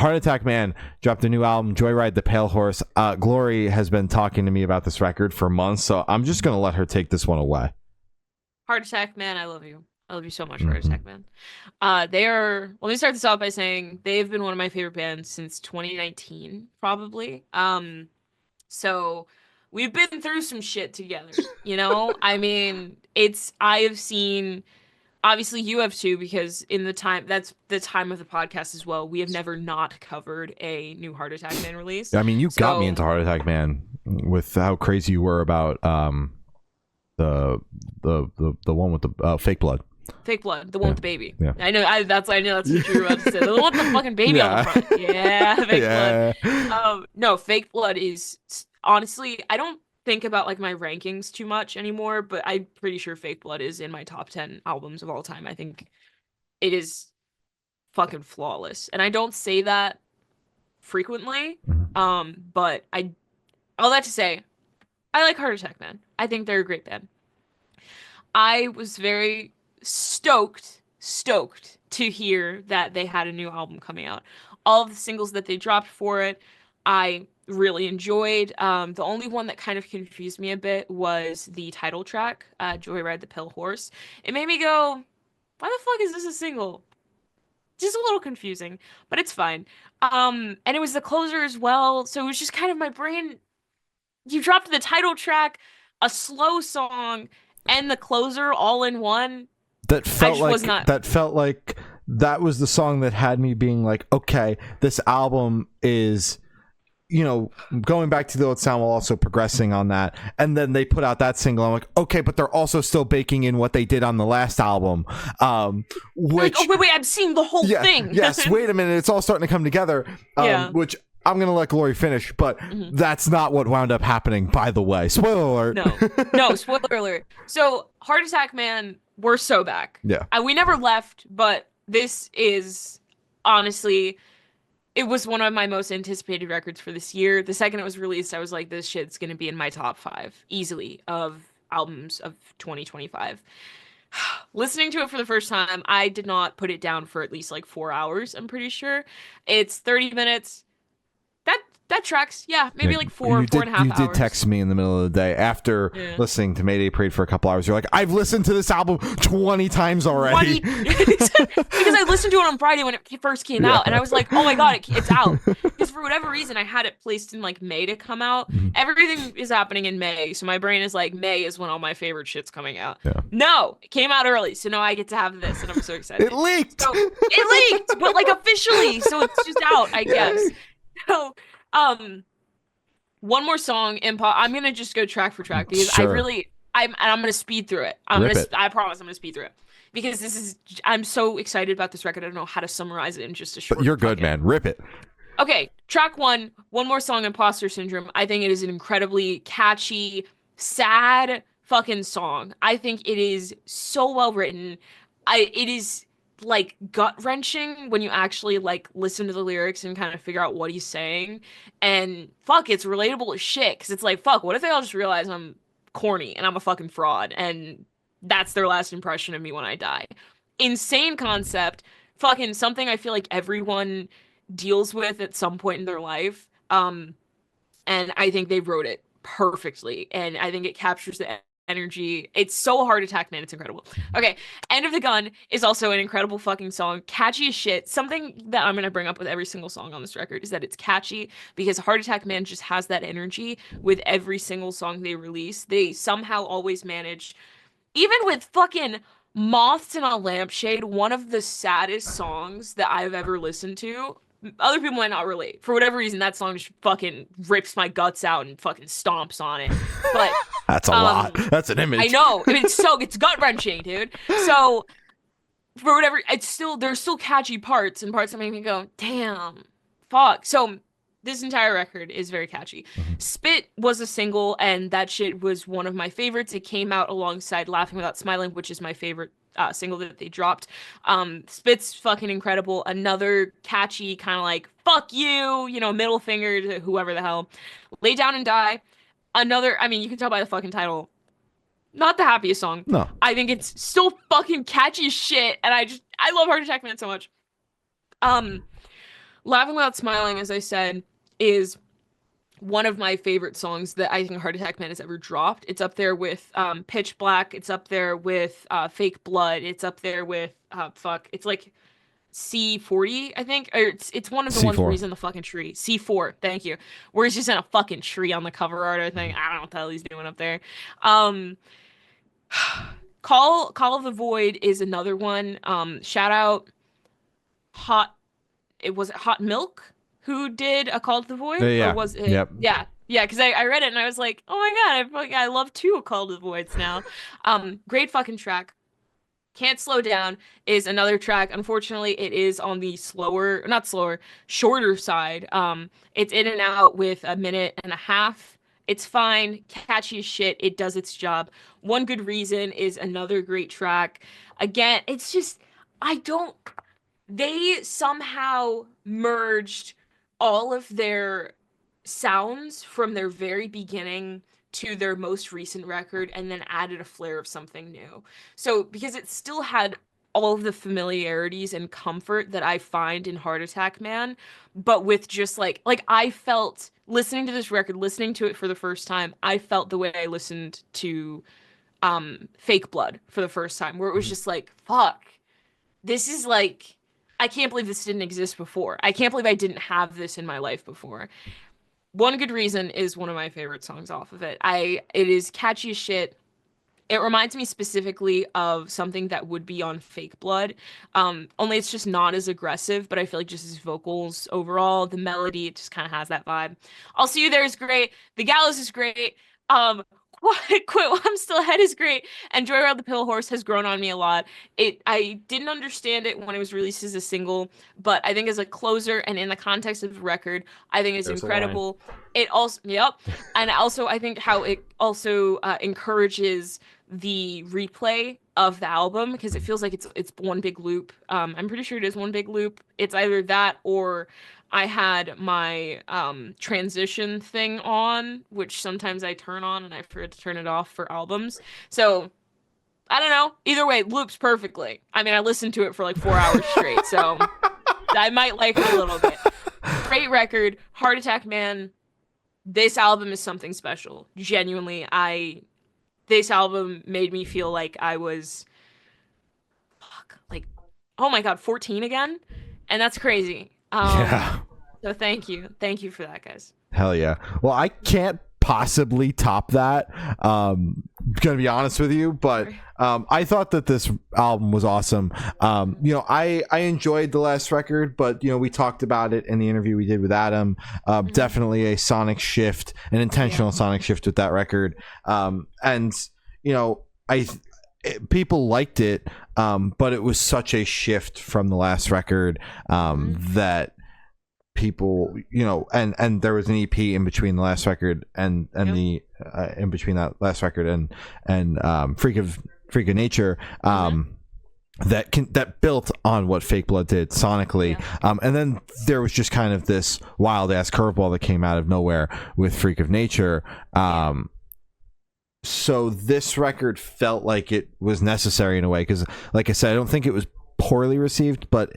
Heart Attack Man dropped a new album, Joyride The Pale Horse. Glory has been talking to me about this record for months, so I'm just going to let her take this one away. Heart Attack Man, I love you. I love you so much, Heart Attack Man. They are, let me start this off by saying they've been one of my favorite bands since 2019, probably. So we've been through some shit together, you know? I mean, I have seen, obviously you have too, because that's the time of the podcast as well. We have never not covered a new Heart Attack Man release. I mean, you got me So, into Heart Attack Man with how crazy you were about the one with the Fake Blood. Fake Blood, the one with the baby. Yeah. I know that's what you were about to say. The one with the fucking baby on the front. Yeah, Fake Blood. No, Fake Blood is honestly, I don't think about like my rankings too much anymore, but I'm pretty sure Fake Blood is in my top 10 albums of all time. I think it is fucking flawless. And I don't say that frequently. But all that to say, I like Heart Attack Man. I think they're a great band. I was very stoked to hear that they had a new album coming out. All of the singles that they dropped for it, I really enjoyed. The only one that kind of confused me a bit was the title track, Joyride the Pale Horse. It made me go, why the fuck is this a single? Just a little confusing, but it's fine. And it was the closer as well, so it was just kind of my brain. You dropped the title track, a slow song, and the closer all in one. That felt like that was the song that had me being like, okay, this album is, you know, going back to the old sound while also progressing on that. And then they put out that single. I'm like, okay, but they're also still baking in what they did on the last album. Which, like, oh wait, I'm seeing the whole thing. Yes, wait a minute, it's all starting to come together. Which I'm gonna let Glory finish, but that's not what wound up happening, by the way. Spoiler alert. No, spoiler alert. So Heart Attack Man, we're so back. Yeah. We never left, but this is honestly, it was one of my most anticipated records for this year. The second it was released, I was like, this shit's gonna be in my top 5 easily of albums of 2025. Listening to it for the first time, I did not put it down for at least like 4 hours, I'm pretty sure. It's 30 minutes. That tracks. Yeah, maybe like four and a half hours. You did text me in the middle of the day after listening to Mayday Parade for a couple hours. You're like, I've listened to this album 20 times already. Because I listened to it on Friday when it first came out, and I was like, oh my god, it's out. Because for whatever reason, I had it placed in like May to come out. Everything is happening in May, so my brain is like, May is when all my favorite shit's coming out. No, it came out early, so now I get to have this, and I'm so excited. It leaked! So, it leaked, but like officially, so it's just out, I guess. So, one more song, I'm gonna just go track for track because I'm gonna speed through it. I promise I'm gonna speed through it because I'm so excited about this record. I don't know how to summarize it in just a short. But you're good, man. Rip it. Okay, track one more song, Imposter Syndrome. I think it is an incredibly catchy, sad fucking song. I think it is so well written. It is like gut-wrenching when you actually like listen to the lyrics and kind of figure out what he's saying, and fuck, it's relatable as shit because it's like, fuck, what if they all just realize I'm corny and I'm a fucking fraud and that's their last impression of me when I die? Insane concept, fucking something I feel like everyone deals with at some point in their life, and I think they wrote it perfectly, and I think it captures the energy. It's so Heart Attack Man, it's incredible. Okay, End of the Gun is also an incredible fucking song, catchy as shit. Something that I'm gonna bring up with every single song on this record is that it's catchy because Heart Attack Man just has that energy with every single song they release. They somehow always manage, even with fucking Moths in a Lampshade, one of the saddest songs that I've ever listened to. Other people might not relate. For whatever reason, that song just fucking rips my guts out and fucking stomps on it. But that's a lot. That's an image. I know. It's gut-wrenching, dude. So for whatever, there's still catchy parts and parts that make me go, damn, fuck. So this entire record is very catchy. Spit was a single, and that shit was one of my favorites. It came out alongside Laughing Without Smiling, which is my favorite single that they dropped. Spit's fucking incredible. Another catchy kind of like, fuck you, middle finger to whoever the hell. Lay Down and Die. Another, I mean, you can tell by the fucking title, not the happiest song. No. I think it's still fucking catchy as shit, and I love Heart Attack Man so much. Laughing Without Smiling, as I said, is one of my favorite songs that I think Heart Attack Man has ever dropped. It's up there with Pitch Black. It's up there with Fake Blood. It's up there with it's like C40, I think. Or it's one of the ones where C4. he's in the fucking tree. C4, thank you. Where he's just in a fucking tree on the cover art, I think. I don't know what the hell he's doing up there. Um Call of the Void is another one. Shout out Hot it was it Hot Milk who did a Call to the Void, or Yeah. was it? Yep. Yeah, because I read it and I was like, oh my god, I love two A Call to the Voids now. Great fucking track. Can't Slow Down is another track. Unfortunately, it is on the not slower, shorter side. It's in and out with a minute and a half. It's fine, catchy as shit. It does its job. One Good Reason is another great track. Again, it's just I don't they somehow merged all of their sounds from their very beginning to their most recent record and then added a flair of something new. So, because it still had all of the familiarities and comfort that I find in Heart Attack Man, but with just like I felt listening to this record, listening to it for the first time, I felt the way I listened to Fake Blood for the first time, where it was just like, fuck, this is like I can't believe this didn't exist before. I can't believe I didn't have this in my life before. One Good Reason is one of my favorite songs off of it. It is catchy as shit. It reminds me specifically of something that would be on Fake Blood. Only it's just not as aggressive, but I feel like just his vocals overall, the melody, it just kind of has that vibe. I'll See You There is great. The Gallows is great. Quit While I'm Still Ahead is great, and Joyride the Pale Horse has grown on me a lot. I didn't understand it when it was released as a single, but I think as a closer and in the context of the record, I think it's incredible. It also, yep, and also I think how it also encourages the replay of the album because it feels like it's one big loop. I'm pretty sure it is one big loop. It's either that or I had my transition thing on, which sometimes I turn on and I forget to turn it off for albums. So I don't know. Either way, it loops perfectly. I mean, I listened to it for like 4 hours straight, so I might like it a little bit. Great record, Heart Attack Man. This album is something special. Genuinely, this album made me feel like I was like, oh my god, 14 again, and that's crazy. Yeah. So thank you for that, guys. Hell yeah. Well, I can't possibly top that. Gonna be honest with you, but I thought that this album was awesome. I enjoyed the last record, but we talked about it in the interview we did with Adam. Definitely a sonic shift, an intentional sonic shift with that record. People liked it, but it was such a shift from the last record that people, and there was an EP in between the last record and the in between that last record and Freak of Nature. That built on what Fake Blood did sonically, and then there was just kind of this wild ass curveball that came out of nowhere with Freak of Nature. So this record felt like it was necessary in a way because, like I said, I don't think it was poorly received, but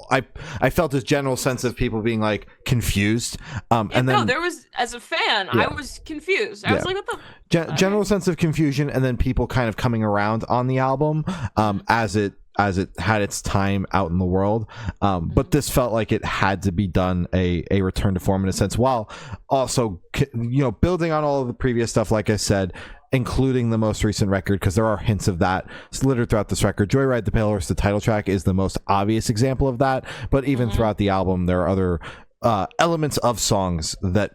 I felt this general sense of people being like confused. There was, as a fan, I was confused. I was like, what the general sense of confusion, and then people kind of coming around on the album as it had its time out in the world. But this felt like it had to be done a return to form in a sense, while also building on all of the previous stuff, like I said, including the most recent record, because there are hints of that littered throughout this record. Joyride the Pale Horse, the title track, is the most obvious example of that, but even throughout the album there are other elements of songs that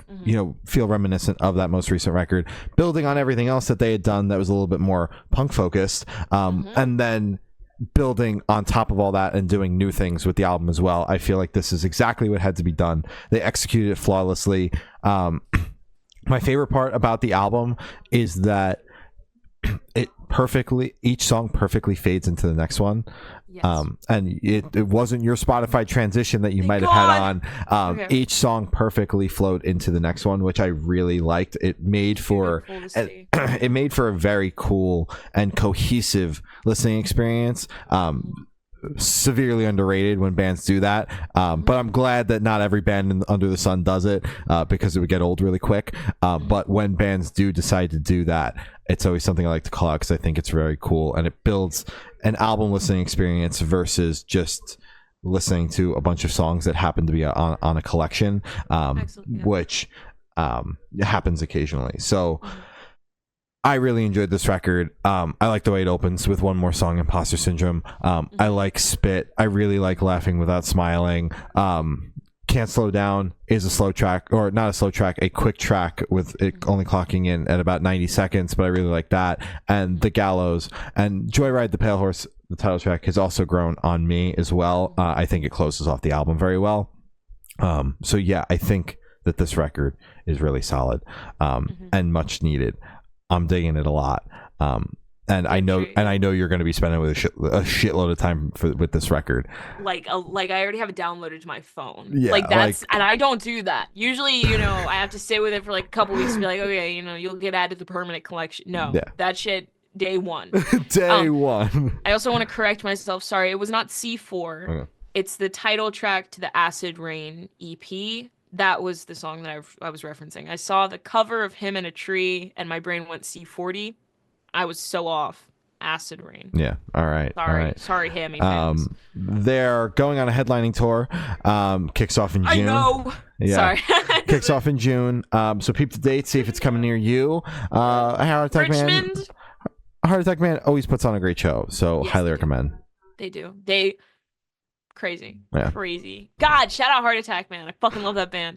feel reminiscent of that most recent record, building on everything else that they had done that was a little bit more punk focused, and then building on top of all that and doing new things with the album as well. I feel like this is exactly what had to be done. They executed it flawlessly. My favorite part about the album is that each song perfectly fades into the next one. Yes. And it wasn't your Spotify transition that you might have had on. Okay. Each song perfectly flowed into the next one, which I really liked. It made for a very cool and cohesive listening experience. severely underrated when bands do that. But I'm glad that not every band under the sun does it, because it would get old really quick. But when bands do decide to do that, it's always something I like to call out because I think it's very cool, and it builds an album listening experience versus just listening to a bunch of songs that happen to be on a collection, which happens occasionally. So I really enjoyed this record. I like the way it opens with one more song, Imposter Syndrome. I like Spit. I really like Laughing Without Smiling. Can't Slow Down is a slow track, or not a slow track, a quick track with it only clocking in at about 90 seconds, but I really like that. And The Gallows and Joyride the Pale Horse, the title track, has also grown on me as well. I think it closes off the album very well. So yeah, I think that this record is really solid, and much needed. I'm digging it a lot. And I know you're going to be spending with a shitload of time with this record. Like I already have it downloaded to my phone. Yeah, and I don't do that. Usually, I have to stay with it for like a couple weeks and be like, okay, you'll get added to the permanent collection. No, that shit, day one. Day one. I also want to correct myself. Sorry, it was not C4. Okay. It's the title track to the Acid Rain EP. That was the song that I was referencing. I saw the cover of him in a tree, and my brain went C40. I was so off. Acid Rain. Yeah. All right. Sorry, Hammy fans. They're going on a headlining tour. Kicks off in June. I know. Yeah. Sorry. Kicks off in June. So peep the date. See if it's coming near you. Heart Attack Man always puts on a great show. So highly recommend. They do. Crazy. Yeah. Crazy. God, shout out Heart Attack Man. I fucking love that band.